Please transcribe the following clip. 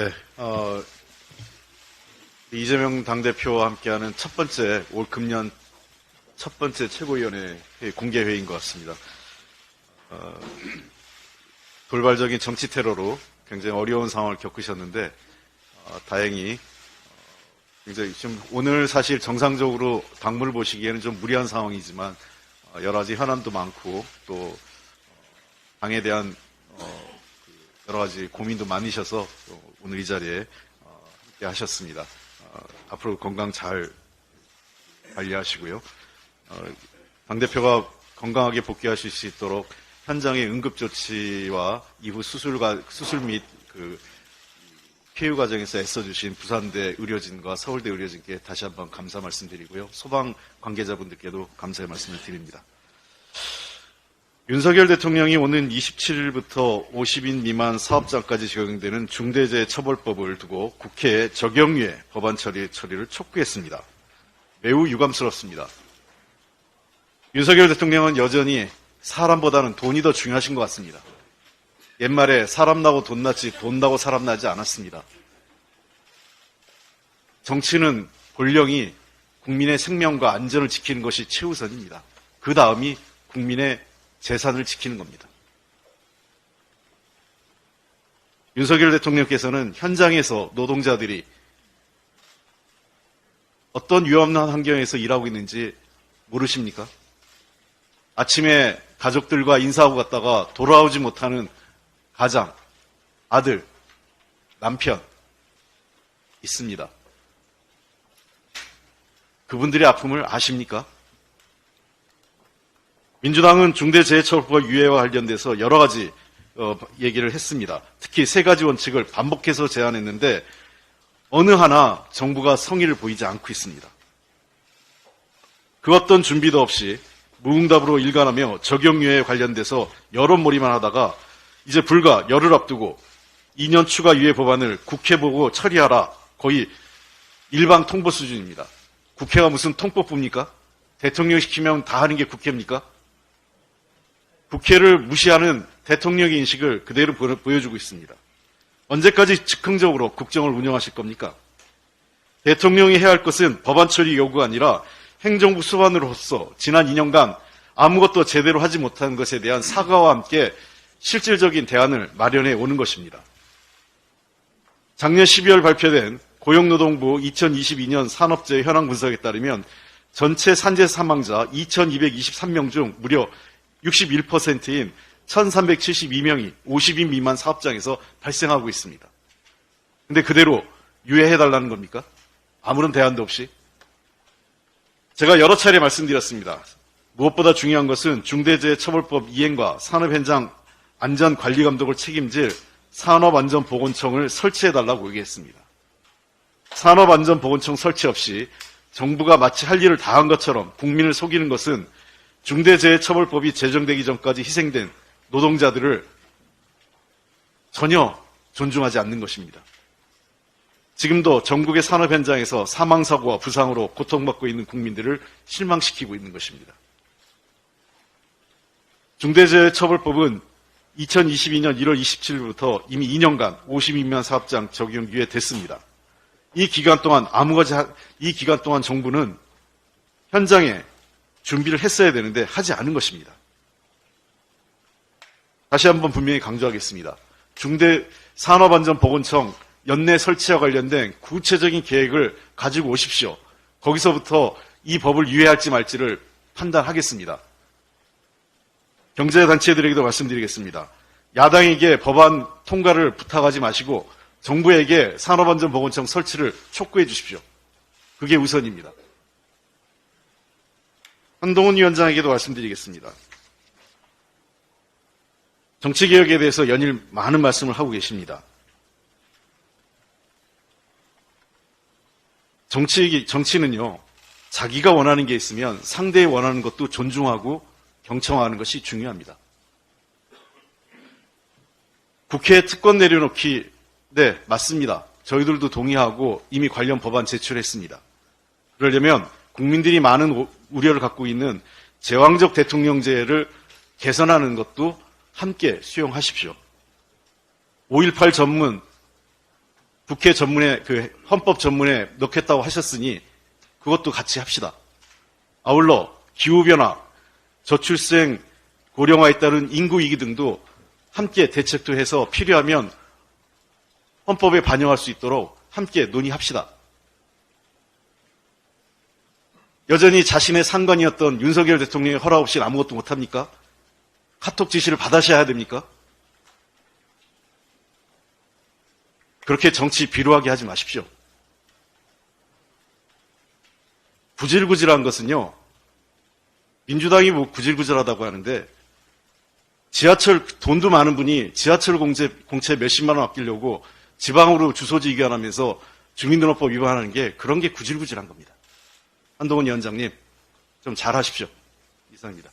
네, 이재명 당대표와 함께하는 첫 번째, 올 금년 첫 번째 최고위원회 공개 회의인 것 같습니다. 돌발적인 정치 테러로 굉장히 어려운 상황을 겪으셨는데, 다행히, 굉장히 좀 오늘 사실 정상적으로 당무를 보시기에는 좀 무리한 상황이지만, 여러 가지 현안도 많고, 또, 당에 대한, 여러 가지 고민도 많으셔서 오늘 이 자리에 함께 하셨습니다. 앞으로 건강 잘 관리하시고요. 당대표가 건강하게 복귀하실 수 있도록 현장의 응급조치와 이후 수술 및 피해 과정에서 애써주신 부산대 의료진과 서울대 의료진께 다시 한번 감사 말씀드리고요. 소방 관계자분들께도 감사의 말씀을 드립니다. 윤석열 대통령이 오는 27일부터 50인 미만 사업장까지 적용되는 중대재해처벌법을 두고 국회에 적용유예 법안 처리를 촉구했습니다. 매우 유감스럽습니다. 윤석열 대통령은 여전히 사람보다는 돈이 더 중요하신 것 같습니다. 옛말에 사람 나고 돈 났지 돈 나고 사람 나지 않았습니다. 정치는 본령이 국민의 생명과 안전을 지키는 것이 최우선입니다. 그 다음이 국민의 재산을 지키는 겁니다. 윤석열 대통령께서는 현장에서 노동자들이 어떤 위험한 환경에서 일하고 있는지 모르십니까? 아침에 가족들과 인사하고 갔다가 돌아오지 못하는 가장, 아들, 남편 있습니다. 그분들의 아픔을 아십니까? 민주당은 중대재해처벌법 유예와 관련돼서 여러 가지 얘기를 했습니다. 특히 세 가지 원칙을 반복해서 제안했는데 어느 하나 정부가 성의를 보이지 않고 있습니다. 그 어떤 준비도 없이 무응답으로 일관하며 적용유예에 관련돼서 여론몰이만 하다가 이제 불과 열흘 앞두고 2년 추가 유예 법안을 국회 보고 처리하라. 거의 일방 통보 수준입니다. 국회가 무슨 통법부입니까? 대통령이 시키면 다 하는 게 국회입니까? 국회를 무시하는 대통령의 인식을 그대로 보여주고 있습니다. 언제까지 즉흥적으로 국정을 운영하실 겁니까? 대통령이 해야 할 것은 법안 처리 요구가 아니라 행정부 수반으로서 지난 2년간 아무것도 제대로 하지 못한 것에 대한 사과와 함께 실질적인 대안을 마련해 오는 것입니다. 작년 12월 발표된 고용노동부 2022년 산업재해 현황 분석에 따르면 전체 산재 사망자 2,223명 중 무려 61%인 1,372명이 50인 미만 사업장에서 발생하고 있습니다. 근데 그대로 유예해달라는 겁니까? 아무런 대안도 없이? 제가 여러 차례 말씀드렸습니다. 무엇보다 중요한 것은 중대재해처벌법 이행과 산업현장 안전관리감독을 책임질 산업안전보건청을 설치해달라고 얘기했습니다. 산업안전보건청 설치 없이 정부가 마치 할 일을 다 한 것처럼 국민을 속이는 것은 중대재해처벌법이 제정되기 전까지 희생된 노동자들을 전혀 존중하지 않는 것입니다. 지금도 전국의 산업 현장에서 사망사고와 부상으로 고통받고 있는 국민들을 실망시키고 있는 것입니다. 중대재해처벌법은 2022년 1월 27일부터 이미 2년간 50인만 사업장 적용 유예됐습니다. 이 기간 동안 정부는 현장에 준비를 했어야 되는데 하지 않은 것입니다. 다시 한번 분명히 강조하겠습니다. 중대산업안전보건청 연내 설치와 관련된 구체적인 계획을 가지고 오십시오. 거기서부터 이 법을 유예할지 말지를 판단하겠습니다. 경제단체들에게도 말씀드리겠습니다. 야당에게 법안 통과를 부탁하지 마시고 정부에게 산업안전보건청 설치를 촉구해 주십시오. 그게 우선입니다. 한동훈 위원장에게도 말씀드리겠습니다. 정치개혁에 대해서 연일 많은 말씀을 하고 계십니다. 정치는요, 자기가 원하는 게 있으면 상대의 원하는 것도 존중하고 경청하는 것이 중요합니다. 국회에 특권 내려놓기, 네, 맞습니다. 저희들도 동의하고 이미 관련 법안 제출했습니다. 그러려면 국민들이 많은 우려를 갖고 있는 제왕적 대통령제를 개선하는 것도 함께 수용하십시오. 5.18 전문 국회 전문에, 헌법 전문에 넣겠다고 하셨으니 그것도 같이 합시다. 아울러 기후변화, 저출생, 고령화에 따른 인구위기 등도 함께 대책도 해서 필요하면 헌법에 반영할 수 있도록 함께 논의합시다. 여전히 자신의 상관이었던 윤석열 대통령의 허락 없이 아무것도 못합니까? 카톡 지시를 받으셔야 됩니까? 그렇게 정치 비루하게 하지 마십시오. 구질구질한 것은요, 민주당이 뭐 구질구질하다고 하는데, 지하철, 돈도 많은 분이 지하철 공채 몇십만 원 아끼려고 지방으로 주소지 이관하면서 주민등록법 위반하는 게 그런 게 구질구질한 겁니다. 한동훈 위원장님, 좀 잘하십시오. 이상입니다.